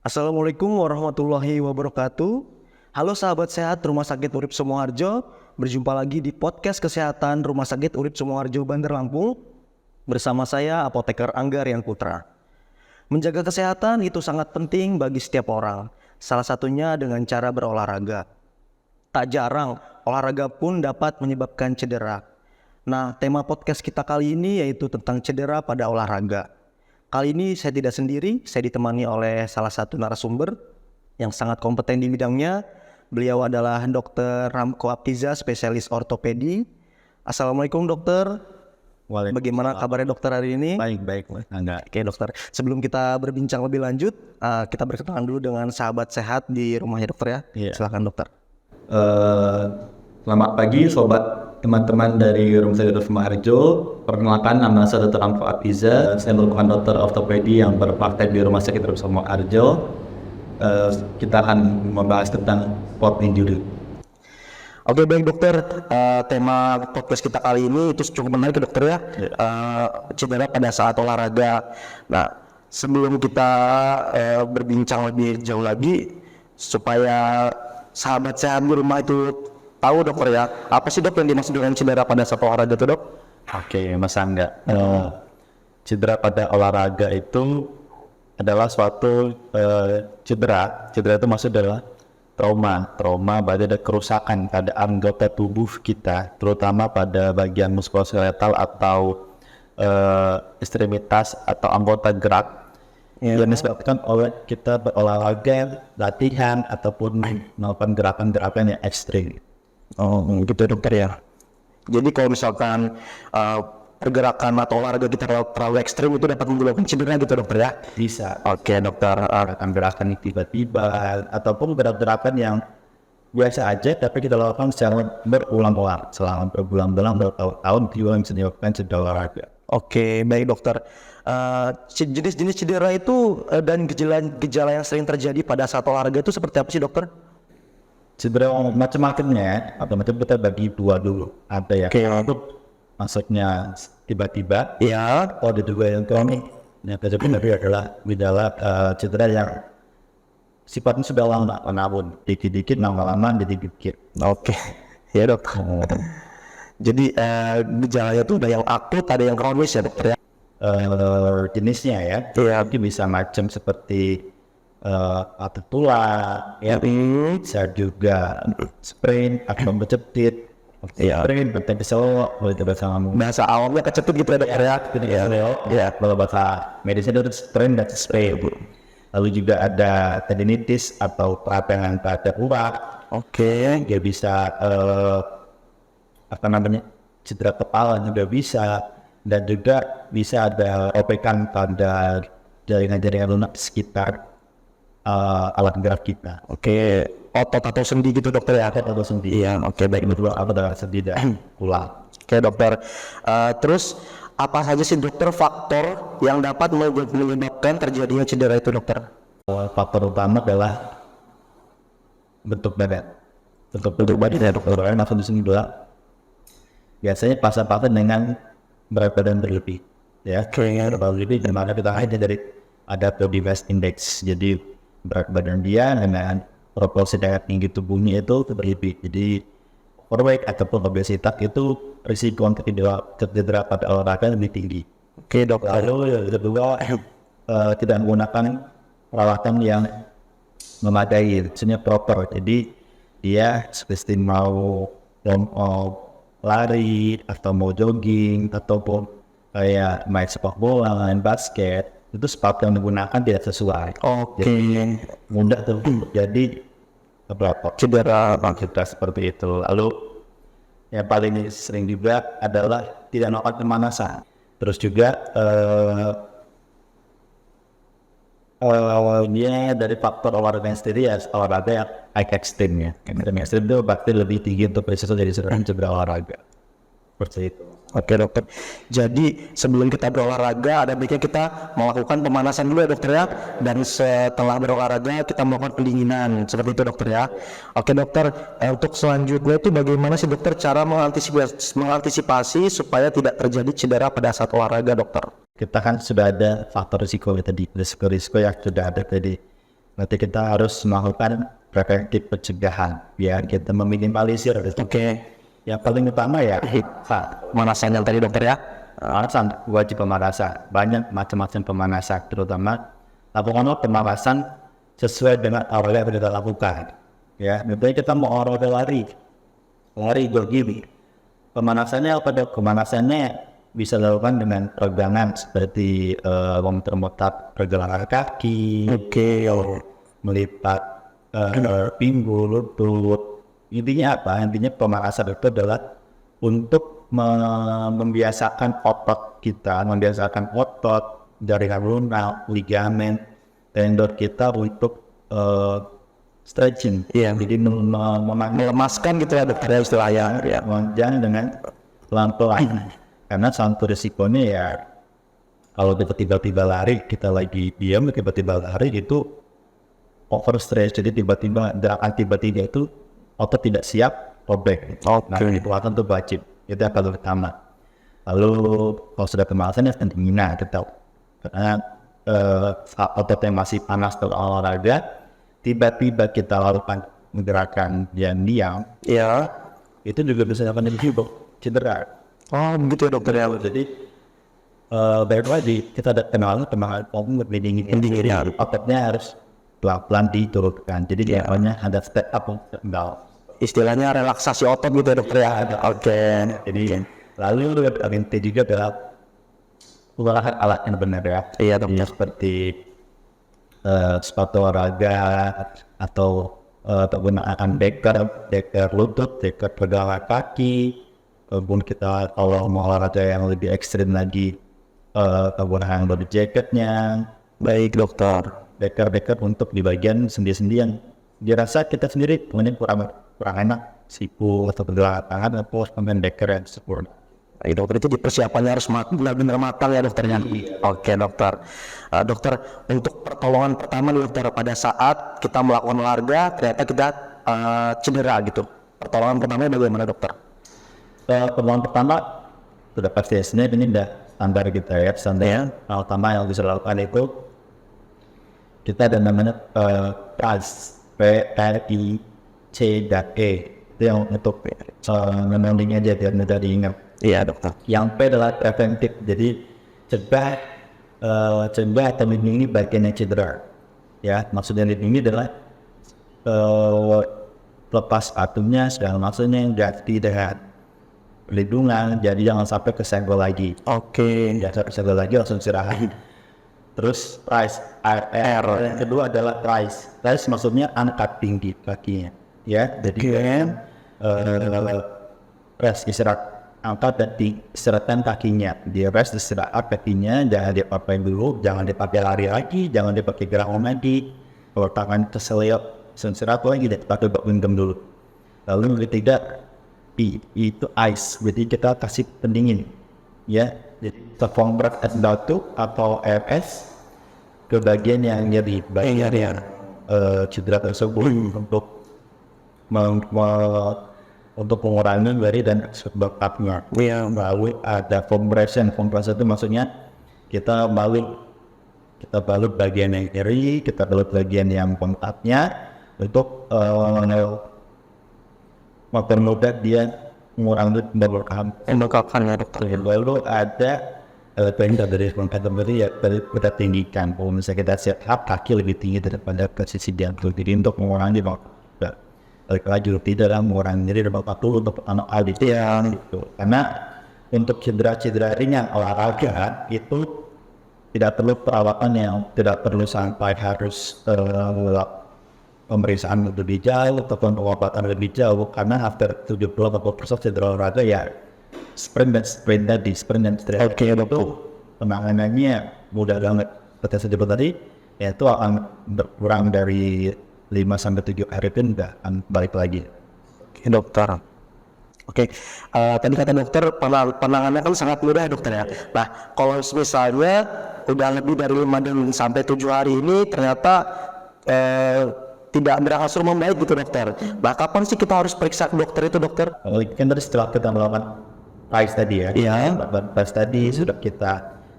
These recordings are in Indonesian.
Assalamualaikum warahmatullahi wabarakatuh. Halo sahabat sehat Rumah Sakit Urip Sumoharjo. Berjumpa lagi di podcast kesehatan Rumah Sakit Urip Sumoharjo, Bandar Lampung. Bersama saya Apoteker Anggarian Putra. Menjaga kesehatan itu sangat penting bagi setiap orang. Salah satunya dengan cara berolahraga. Tak jarang olahraga pun dapat menyebabkan cedera. Nah, tema podcast kita kali ini yaitu tentang cedera pada olahraga. Kali ini saya tidak sendiri, saya ditemani oleh salah satu narasumber yang sangat kompeten di bidangnya. Beliau adalah Dr. Ramko Aptiza, spesialis ortopedi. Assalamualaikum dokter. Bagaimana kabarnya dokter hari ini? Baik. Oke dokter, sebelum kita berbincang lebih lanjut, kita berkenalan dulu dengan sahabat sehat di rumahnya dokter ya. Iya. Silakan dokter. Selamat pagi sobat teman-teman dari Rumah Sakit Urip Sumoharjo. Perkenalkan, nama saya Dr. Ramko Aptiza. Saya merupakan dokter ortopedi yang berpraktek di Rumah Sakit Urip Sumoharjo. Kita akan membahas tentang sport injury. Oke baik dokter, tema podcast kita kali ini itu cukup menarik ya dokter ya. Cedera pada saat olahraga. Nah sebelum kita berbincang lebih jauh lagi, supaya sahabat sehat di rumah itu tahu dokter ya, apa sih dok yang dimaksud dengan cedera pada saat olahraga itu dok? Oke, Mas Angga. Cedera pada olahraga itu adalah suatu cedera. Cedera itu maksud adalah trauma berarti ada kerusakan pada anggota tubuh kita, terutama pada bagian muskuloskeletal atau ekstremitas atau anggota gerak yang disebabkan oleh kita berolahraga, latihan ataupun melakukan gerakan-gerakan yang ekstrim. Oh gitu dokter ya. Jadi kalau misalkan pergerakan atau olahraga kita terlalu ekstrim itu dapat menyebabkan cedera gitu dokter ya? Bisa. Oke dokter. Gerakan tiba-tiba ataupun gerakan yang biasa aja tapi kita lakukan secara berulang-ulang selama berbulan-bulan bertahun-tahun juga bisa menyebabkan cedera olahraga. Oke baik dokter. Jenis-jenis cedera itu dan gejala yang sering terjadi pada saat olahraga itu seperti apa sih dokter? Cedera macam-macamnya atau macam kita bagi dua dulu. Ada yang untuk masuknya tiba-tiba, ya. ada juga yang kronik. Yang terjadi adalah gejala cedera yang sifatnya sudah lama, namun dikit-dikit, lama-lama dikit-dikit. Oke, ya dokter. Jadi gejalanya tuh ada yang akut, ada yang kronis ya dokter ya? Jenisnya ya, mungkin bisa macam seperti patah tulang, bisa juga sprain atau berjepit, sprain, bertembel, boleh bersama bahasa awamnya kecetit gitu ya dokter ya? Kalau bahasa medisnya itu sprain dan sprain. Lalu juga ada tendinitis atau peradangan pada urat. Oke. Dia bisa cedera kepala juga bisa, dan juga bisa ada opekan pada jaringan-jaringan lunak sekitar alat gerak kita. Oke, otot atau sendi gitu dokter ya? Atau sendi. Iya, oke baik. Betul, apa dengan sendi dan tulang. Oke dokter. Terus apa saja sih dokter faktor yang dapat menyebabkan terjadinya cedera itu dokter? Faktor utama adalah bentuk badan. Bentuk badan ya dokter. Langsung di sini dulu. Biasanya pasien-pasien dengan berat badan berlebih. Ya, berlebih dimana kita hanya dari ada body mass index. Jadi berat badan dia dengan proporsi dengan tinggi tubuhnya itu berlebih. Jadi overweight ataupun obesitas itu risiko untuk cedera pada olahraga lebih tinggi. Oke dokter. Lalu yang kedua tidak menggunakan perawatan yang memadai, maksudnya proper. Jadi dia seperti mau lari atau mau jogging ataupun kayak main sepak bola, main basket, itu sepatu yang digunakan tidak sesuai. Jadi mudah terjadi cedera seperti itu. Lalu yang paling sering juga adalah tidak melakukan pemanasan. Terus juga dia dari faktor olahraga sendiri ya, olahraga yang ekstrim ya. Yang ekstrim itu pasti lebih tinggi untuk resiko jadi cedera olahraga. Seperti itu. Oke dokter. Jadi sebelum kita berolahraga ada baiknya kita melakukan pemanasan dulu ya dokter ya. Dan setelah berolahraga kita melakukan pendinginan. Seperti itu dokter ya. Oke dokter, untuk selanjutnya itu bagaimana sih dokter cara mengantisipasi supaya tidak terjadi cedera pada saat olahraga dokter? Kita kan sudah ada faktor risiko tadi, risiko yang sudah ada tadi. Berarti kita harus melakukan preventif pencegahan biar kita meminimalisir. Yang paling utama ya Pemanasan yang tadi dokter ya. pemanasan, wajib pemanasan. Banyak macam-macam pemanasan, terutama lakukanlah pemanasan sesuai dengan olahraga yang kita lakukan. Ya, misalnya kita mau olahraga lari jogging. Pemanasannya apa dok? Pemanasannya bisa dilakukan dengan peregangan seperti memutar pergelangan kaki, melipat pinggul, lutut. Intinya apa? Intinya pemanasan itu adalah untuk membiasakan otot kita, membiasakan otot, jaringan lunak, ligamen, tendon kita untuk stretching. Jadi Melemaskan gitu ya dokter ya istilahnya. memanjang dengan pelan-pelan. Karena satu risikonya ya kalau kita tiba-tiba lari, kita lagi diam, tiba-tiba lari itu overstretch. Jadi tiba-tiba gerakan tiba-tiba itu otot tidak siap, robek. Nah, perawatan itu wajib. Itu yang paling utama. Lalu kalau sudah pemanasan ya stamina tetap. Karena otot yang masih panas setelah olahraga, tiba-tiba kita lakukan gerakan yang diam, itu juga bisa dapat cedera. Oh begitu ya dokter ya. Jadi baik lagi kita ada kenalan lebih dingin ya. Ototnya harus pelan-pelan diturunkan. Jadi namanya ada step up and step down. Istilahnya relaksasi otot gitu ya dokter ya. Jadi lalu yang penting juga adalah menggunakan alat yang benar ya. Iya dokter. Seperti sepatu olahraga atau menggunakan deker lutut, deker pegangan kaki. Kemudian kita kalau mau olahraga yang lebih ekstrim lagi menggunakan body jacketnya. Baik dokter. Deker untuk di bagian sendi-sendi yang dirasa kita sendiri mungkin kurang enak, siku atau pegangan tangan atau pemain deker yang sempurna. Baik dokter, itu persiapannya harus benar-benar matang ya dokternya. Oke dokter. Dokter, untuk pertolongan pertama nih dokter, pada saat kita melakukan olahraga ternyata kita cedera gitu, pertolongan pertamanya bagaimana dokter? Pertolongan pertama sudah pasti sebenarnya ini udah standar kita ya. Standar hal pertama yang bisa dilakukan itu kita ada namanya PRICE, P-R-I-C-E. Itu yang untuk memandingnya aja biar mudah diingat. Iya dokter. Yang P adalah preventif, jadi cegah atau melindungi bagian yang cedera. Ya, maksudnya lindungi adalah lepas sepatunya, segala maksudnya ganti dengan perlindungan, jadi jangan sampai kesenggol lagi. Jangan sampai kesenggol lagi, langsung istirahat. Terus rise, R. Yang kedua adalah rise. Rise maksudnya angkat tinggi kakinya. Ya, jadi rest, istirahat, angkat dan istirahatkan kakinya. Dia rest, istirahat kakinya, jangan dipakai dulu, jangan dipakai lari lagi, jangan dipakai gerakan lagi. Kalau tangan terselip, istirahat lagi, dan dipakai genggam dulu. Lalu yang ketiga, itu ice, jadi kita kasih pendingin. Ya, jadi telepon berat S1 atau RS ke bagian yang nyeri, bagian cedera tersebut untuk mengurangi nyeri dan sebabnya. Lalu ada compression itu maksudnya kita balut bagian yang nyeri, kita balut bagian yang kontaknya untuk mempermudah dia mengurangi Membengkakkan ya dokter. Lalu ada perintah dari berarti ya kita tinggikan. Kalau misalnya kita set up kaki lebih tinggi daripada posisi jantung, jadi untuk mengurangi balik lagi tidak mengurangi nyeri dan waktu untuk anak adik gitu. Karena untuk cedera ringan olahraga itu tidak perlu perawatan yang tidak perlu sampai harus pemeriksaan lebih jauh ataupun pengobatan lebih jauh, karena after 70-80% cedera olahraga ya sprint dan stretch. Itu penanganannya mudah banget. Seperti saya sebut tadi, yaitu akan berkurang dari 5-7 hari pun udah akan balik lagi. Dokter. Tadi kata dokter penanganannya kan sangat mudah dokter ya. Nah kalau misalnya udah lebih dari 5-7 hari ini ternyata tidak berangsur membaik gitu dokter. Nah kapan sih kita harus periksa ke dokter itu dokter? Kan tadi setelah kita melakukan PRICE tadi ya. PRICE tadi sudah kita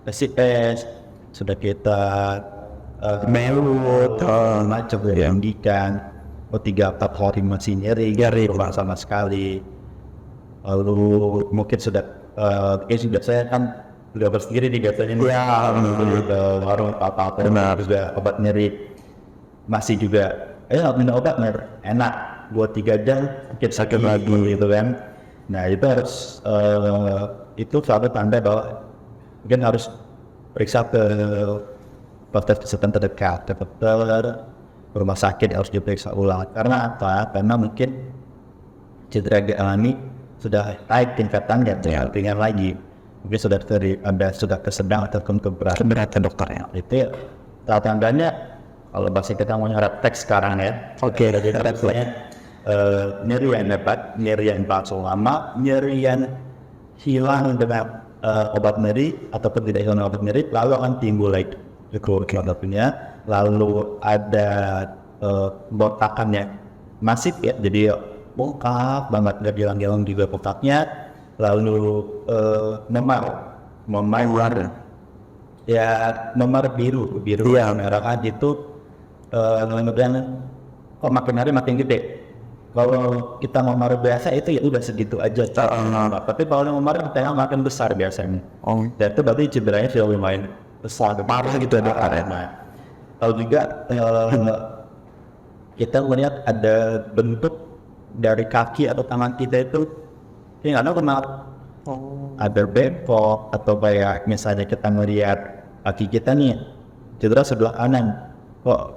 tes, sudah kita melut, macam yang dikan, 3-4 hari masih nyeri, rumah sama sekali. Lalu mungkin sudah saya kan sudah bersendiri di biasanya nih. Warung apa-apa juga obat nyeri masih juga minum obat enak 2-3 jam mungkin sakit lagi gitu kan. Nah itu harus itu suatu tanda bahwa mungkin harus periksa ke fasilitas kesehatan terdekat, ke dokter, rumah sakit harus diperiksa ulang. Karena apa? Karena mungkin cedera yang dialami sudah naik tingkatannya, ringan lagi. Mungkin sudah ke sedang atau ke berat. Keberatan dokternya. Itu tandanya kalau bahasa kita mau refleks sekarang ya. Oke, jadi refleksnya nyeri yang hebat, nyeri yang berlangsung lama, nyeri yang hilang dengan obat nyeri ataupun tidak hilang obat nyeri, lalu akan timbul lagi obatnya, lalu ada botakan yang masif ya, jadi bengkak banget, nggak hilang-hilang juga bengkaknya, lalu memar ya, memar biru merah kan itu kemudian kok makin hari makin gede. Kalau kita memar biasa itu ya udah segitu aja, tapi kalau memar kita makin besar biasanya. Dan itu berarti cederanya sudah lumayan besar, Parah gitu ya, Dok. Kalau juga kita melihat ada bentuk dari kaki atau tangan kita itu nggak tahu kenapa ada bengkok, atau kayak misalnya kita melihat kaki kita nih cedera sebelah kanan kok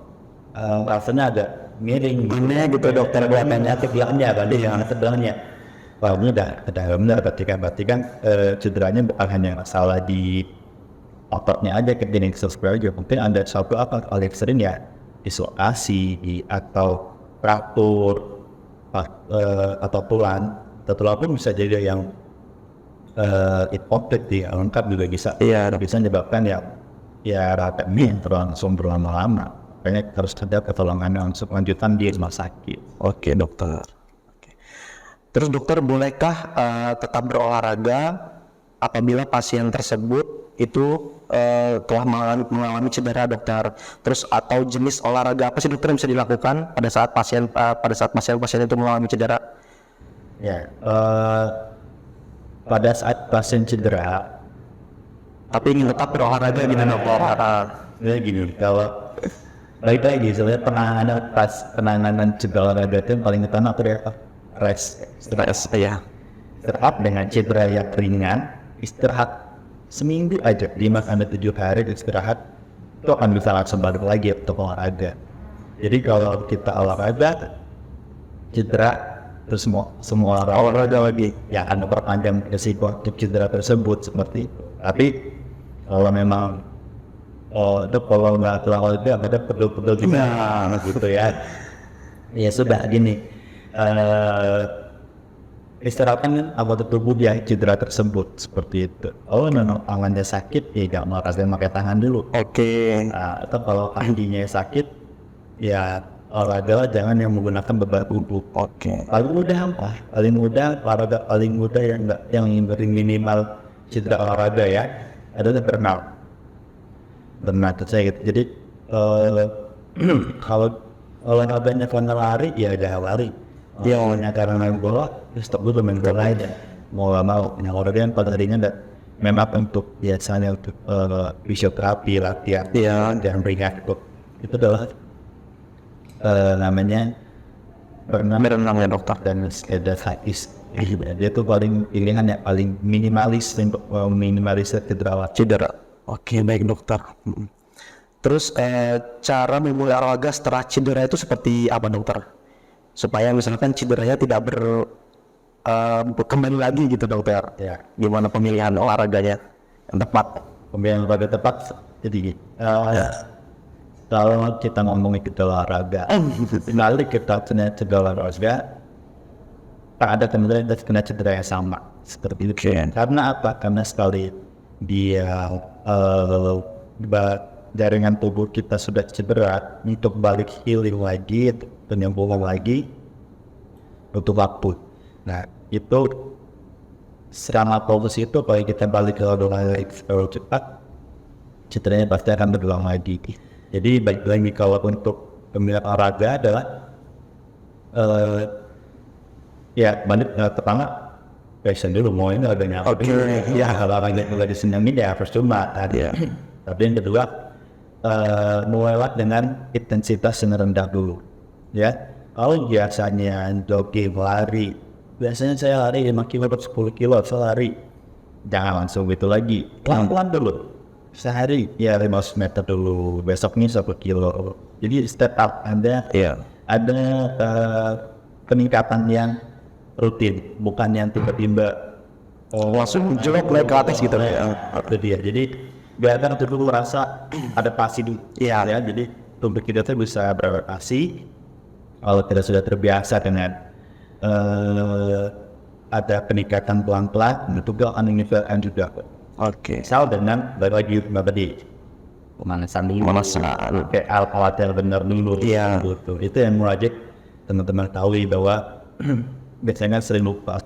rasanya agak miring gitu dokter, kelihatannya sebelahnya kan sebelahnya. Wah ini udah benar berarti kan cederanya bukan hanya masalah di ototnya aja, ke dinding sosial juga mungkin ada suatu paling sering ya dislokasi atau fraktur atau tulang pun bisa jadi yang infeksi ya, lengkap juga bisa menyebabkan ya ratanya berlangsung berlama-lama. Makanya harus ada pertolongan langsung lanjutan di rumah sakit. Oke dokter. Terus dokter bolehkah tetap berolahraga apabila pasien tersebut itu telah mengalami cedera dokter? Terus atau jenis olahraga apa sih dokter yang bisa dilakukan pada saat pasien itu mengalami cedera? Ya, pada saat pasien cedera tapi ingin tetap berolahraga gitu dokter. Ya gini, kalau baik-baik sebenarnya penanganan cedera olahraga itu paling utama adalah rest ya. Istirahat dengan cedera yang ringan, istirahat seminggu aja 5-7 hari istirahat, itu akan bisa langsung balik lagi untuk olahraga. Jadi kalau kita olahraga cedera terus semua olahraga lagi ya akan memperpanjang resiko untuk cedera tersebut seperti itu. Tapi kalau memang itu kalau nggak terlalu itu ada perlu juga gitu ya. Ya sudah gini, istirahatkan anggota tubuh yang cedera tersebut seperti itu. Kalau memang tangannya sakit ya nggak mau rasain pakai tangan dulu. Oke. Atau kalau kakinya sakit ya olahraga jangan yang menggunakan beban tubuh. Oke. Paling mudah olahraga paling mudah yang minimal cedera olahraga ya adalah berenang saya gitu. Jadi kalau olahraganya karena lari ya udah lari. Yang karena main bola, stop dulu main bola aja. Mau gak mau, yang olahraga pada harinya dan memang untuk biasanya untuk fisioterapi, latihan, dan ringan itu adalah namanya berenang ya dokter, dan ada satis. Dia tuh paling pilihan yang paling minimalis untuk minimalisir cedera. Oke, baik dokter. Terus cara memulai olahraga setelah cedera itu seperti apa dokter? Supaya misalkan cederanya tidak kembali lagi gitu dokter. Ya. Gimana pemilihan olahraganya yang tepat? Pemilihan olahraga tepat jadi kalau kita ngomongin cedera olahraga, kembali kita cedera olahraga, tak ada kemungkinan kita kena cedera yang sama seperti itu. Karena apa? Karena sekali dia jaringan tubuh kita sudah cedera, untuk balik healing lagi, penyembuhan lagi butuh waktu. Nah itu selama proses itu kalau kita balik ke olahraga terlalu cepat, cederanya pasti akan berulang lagi. Jadi baik lagi kalau untuk pemilihan olahraga adalah pertama passion dulu mau ini olahraganya apa. Ya kalau olahraga juga disenangin ya percuma tadi. Tapi yang kedua mulailah dengan intensitas yang rendah dulu. Ya, kalau biasanya jogging lari, biasanya saya lari 5 kilo atau 10 kilo saya lari. Jangan langsung itu lagi, pelan-pelan dulu. Sehari ya 500 meter dulu, besoknya 1 kilo. Jadi step up ada peningkatan yang rutin, bukan yang tiba-tiba Langsung jelek naik ke atas gitu ya. Itu dia. Jadi biarkan tubuh rasa adaptasi dulu. Ya, jadi tubuh kita tuh bisa beradaptasi. Kalau kita sudah terbiasa dengan ada peningkatan pelan-pelan, itu akan meningkatkan juga. Misal dengan bagi pemanasan dulu, kayak alat yang benar dulu. Gitu. Itu yang wajib teman-teman tahu bahwa biasanya sering lupa.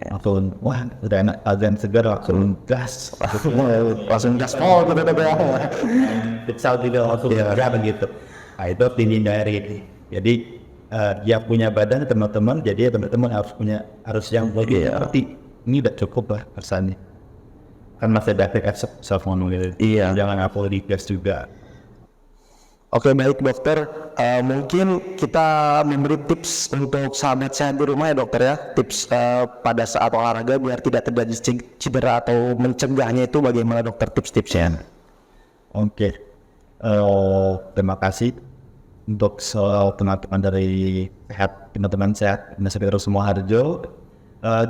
Langsung wah udah enak azan segar langsung gas mau misal tidak langsung begitu. Nah itu dihindari. Jadi dia punya badan teman-teman, jadi teman-teman harus yang lebih ngerti ini udah cukup lah rasanya. Kan masih ada self gitu. Jangan apa di gas juga. Oke, baik dokter, mungkin kita memberi tips untuk sahabat sehat di rumah ya dokter ya, tips pada saat olahraga biar tidak terjadi cedera atau mencegahnya itu bagaimana dokter tips-tipsnya? Terima kasih untuk teman-teman dari teman-teman sehat Universitas Sumoharjo.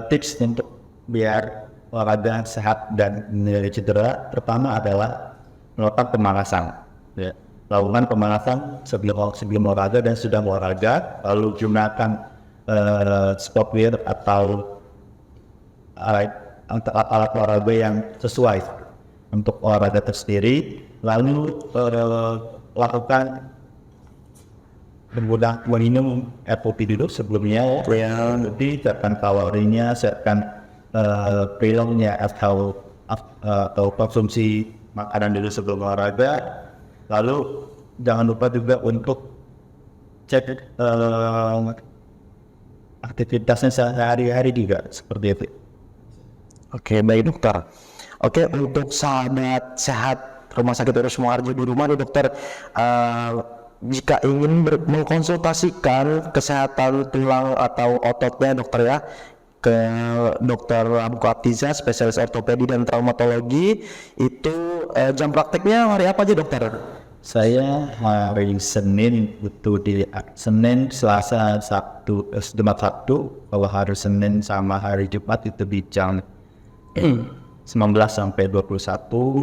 Tips untuk biar olahraga sehat dan menghindari cedera pertama adalah melakukan pemanasan. Lakukan pemanasan sebelum olahraga dan sudah olahraga, lalu gunakan sport wear atau alat olahraga yang sesuai untuk olahraga tersendiri, lalu lakukan minum air putih dulu sebelumnya. Jadi siapkan kalorinya, siapkan prelongnya atau konsumsi makanan dulu sebelum olahraga. Lalu jangan lupa juga untuk cek aktivitasnya sehari-hari juga seperti itu. Oke, baik dokter. Oke, untuk sahabat sehat Rumah Sakit Dr. Sumoharjo di rumah nih dokter, jika ingin mengkonsultasikan kesehatan tulang atau ototnya dokter ya, ke Dr. Ramko Aptiza, spesialis ortopedi dan traumatologi, itu jam prakteknya hari apa aja dokter? Saya hari Senin itu di Senin, Selasa, Sabtu, Jumat, Sabtu. Kalau hari Senin sama hari Jumat itu di jam 19 sampai 21.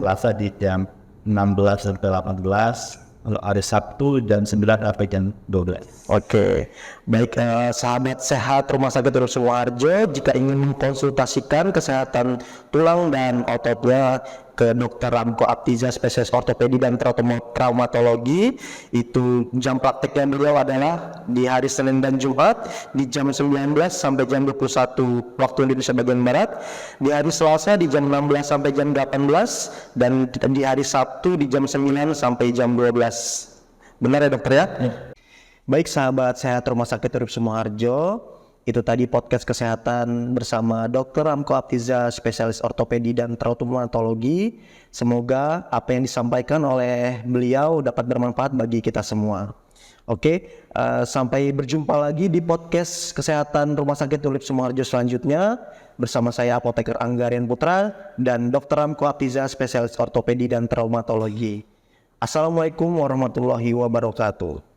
Selasa di jam 16 sampai 18. Kalau hari Sabtu jam 9 sampai jam 12. Oke, baik sahabat sehat Rumah Sakit Dr. Sumoharjo, jika ingin mengkonsultasikan kesehatan tulang dan ototnya ke Dr. Ramko Aptiza, spesialis ortopedi dan traumatologi, itu jam prakteknya beliau adalah di hari Senin dan Jumat di jam 19 sampai jam 21 waktu Indonesia bagian Barat, di hari Selasa di jam 16 sampai jam 18, dan di hari Sabtu di jam 9 sampai jam 12. Benar ya dokter ya? Baik sahabat sehat Rumah Sakit Dr. Sumoharjo, itu tadi podcast kesehatan bersama Dr. Ramko Aptiza, spesialis ortopedi dan traumatologi. Semoga apa yang disampaikan oleh beliau dapat bermanfaat bagi kita semua. Oke, sampai berjumpa lagi di podcast kesehatan Rumah Sakit Dr. Sumoharjo selanjutnya bersama saya Apoteker Anggarian Putra dan Dr. Ramko Aptiza, spesialis ortopedi dan traumatologi. Assalamualaikum warahmatullahi wabarakatuh.